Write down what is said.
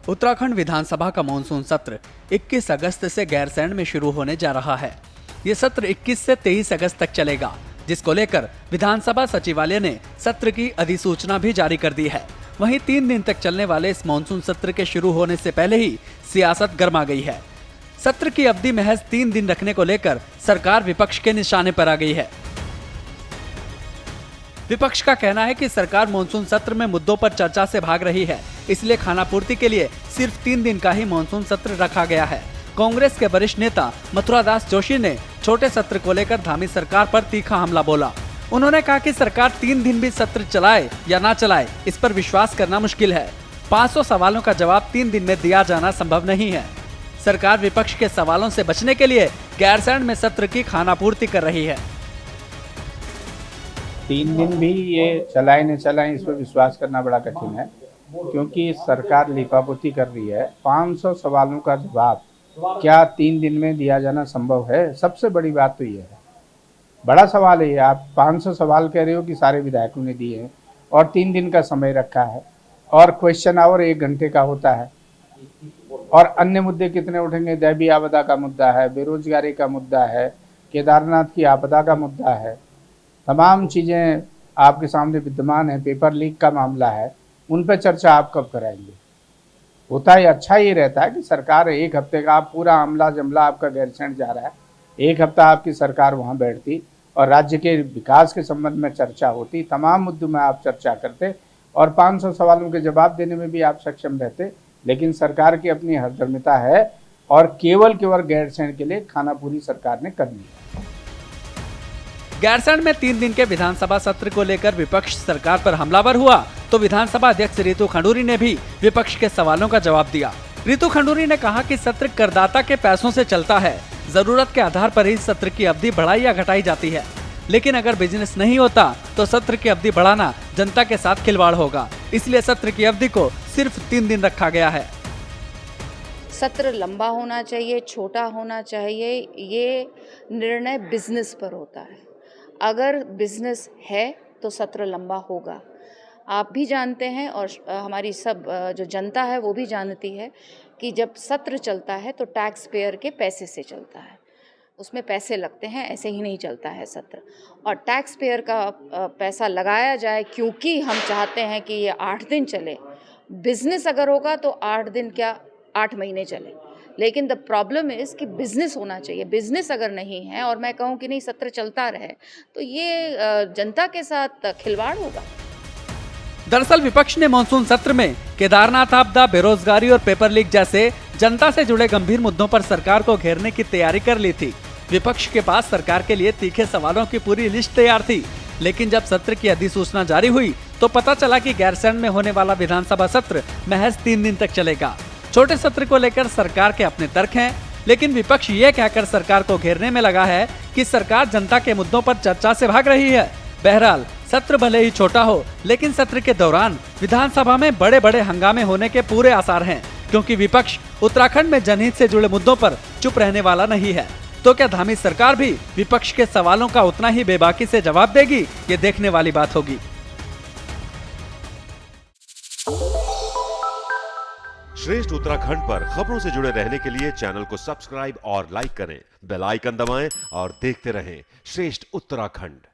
उत्तराखंड विधानसभा का मानसून सत्र 21 अगस्त से गैरसैंण में शुरू होने जा रहा है। ये सत्र 21 से 23 अगस्त तक चलेगा, जिसको लेकर विधानसभा सचिवालय ने सत्र की अधिसूचना भी जारी कर दी है। वहीं 3 दिन तक चलने वाले इस मानसून सत्र के शुरू होने से पहले ही सियासत गर्मा गई है। सत्र की अवधि महज 3 दिन रखने को लेकर सरकार विपक्ष के निशाने पर आ गई है। विपक्ष का कहना है कि सरकार मानसून सत्र में मुद्दों पर चर्चा से भाग रही है, इसलिए खानापूर्ति के लिए सिर्फ 3 दिन का ही मानसून सत्र रखा गया है। कांग्रेस के वरिष्ठ नेता मथुरा दास जोशी ने छोटे सत्र को लेकर धामी सरकार पर तीखा हमला बोला। उन्होंने कहा कि सरकार 3 दिन भी सत्र चलाए या ना चलाए, इस पर विश्वास करना मुश्किल है। 500 सवालों का जवाब 3 दिन में दिया जाना संभव नहीं है। सरकार विपक्ष के सवालों से बचने के लिए गैरसैंण में सत्र की खानापूर्ति कर रही है। 3 दिन भी ये चलाए न चलाए, इस पर विश्वास करना बड़ा कठिन है, क्योंकि सरकार लिपापोती कर रही है। 500 सवालों का जवाब क्या 3 दिन में दिया जाना संभव है? सबसे बड़ी बात तो ये है, बड़ा सवाल है। आप 500 सवाल कह रहे हो कि सारे विधायकों ने दिए हैं और 3 दिन का समय रखा है, और क्वेश्चन आवर 1 घंटे का होता है, और अन्य मुद्दे कितने उठेंगे? दैवीय आपदा का मुद्दा है, बेरोजगारी का मुद्दा है, केदारनाथ की आपदा का मुद्दा है, तमाम चीज़ें आपके सामने विद्यमान है, पेपर लीक का मामला है, उन पर चर्चा आप कब कराएंगे? होता है अच्छा ये रहता है कि सरकार 1 हफ्ते का आप पूरा अमला जमला आपका गैरसैंण जा रहा है, 1 हफ्ता आपकी सरकार वहाँ बैठती और राज्य के विकास के संबंध में चर्चा होती, तमाम मुद्दों में आप चर्चा करते और 500 सवालों के जवाब देने में भी आप सक्षम रहते। लेकिन सरकार की अपनी हरदर्मिता है और केवल गैरसैंण के लिए खानापूरी सरकार ने करनी है। गैरसैंण में 3 दिन के विधानसभा सत्र को लेकर विपक्ष सरकार पर हमलावर हुआ तो विधानसभा अध्यक्ष रितु खंडूरी ने भी विपक्ष के सवालों का जवाब दिया। रितु खंडूरी ने कहा कि सत्र करदाता के पैसों से चलता है, जरूरत के आधार पर ही सत्र की अवधि बढ़ाई या घटाई जाती है, लेकिन अगर बिजनेस नहीं होता तो सत्र की अवधि बढ़ाना जनता के साथ खिलवाड़ होगा, इसलिए सत्र की अवधि को सिर्फ 3 दिन रखा गया है। सत्र लंबा होना चाहिए, छोटा होना चाहिए, ये निर्णय बिजनेस पर होता है। अगर बिजनेस है तो सत्र लंबा होगा। आप भी जानते हैं और हमारी सब जो जनता है वो भी जानती है कि जब सत्र चलता है तो टैक्स पेयर के पैसे से चलता है, उसमें पैसे लगते हैं, ऐसे ही नहीं चलता है सत्र। और टैक्स पेयर का पैसा लगाया जाए, क्योंकि हम चाहते हैं कि ये 8 दिन चले। बिजनेस अगर होगा तो 8 दिन क्या 8 महीने चले, लेकिन द प्रॉब्लम इज कि बिजनेस होना चाहिए। बिजनेस अगर नहीं है और मैं कहूँ कि नहीं सत्र चलता रहे तो ये जनता के साथ खिलवाड़ होगा। दरअसल विपक्ष ने मानसून सत्र में केदारनाथ आपदा, बेरोजगारी और पेपर लीक जैसे जनता से जुड़े गंभीर मुद्दों पर सरकार को घेरने की तैयारी कर ली थी। विपक्ष के पास सरकार के लिए तीखे सवालों की पूरी लिस्ट तैयार थी, लेकिन जब सत्र की अधिसूचना जारी हुई तो पता चला कि गैरसैंण में होने वाला विधानसभा सत्र महज 3 दिन तक चलेगा। छोटे सत्र को लेकर सरकार के अपने तर्क हैं, लेकिन विपक्ष ये कहकर सरकार को घेरने में लगा है कि सरकार जनता के मुद्दों पर चर्चा से भाग रही है। बहरहाल सत्र भले ही छोटा हो, लेकिन सत्र के दौरान विधानसभा में बड़े बड़े हंगामे होने के पूरे आसार हैं, क्योंकि विपक्ष उत्तराखंड में जनहित से जुड़े मुद्दों पर चुप रहने वाला नहीं है। तो क्या धामी सरकार भी विपक्ष के सवालों का उतना ही बेबाकी से जवाब देगी? ये देखने वाली बात होगी। श्रेष्ठ उत्तराखंड पर खबरों से जुड़े रहने के लिए चैनल को सब्सक्राइब और लाइक करें, बेल आइकन दबाएं और देखते रहें श्रेष्ठ उत्तराखंड।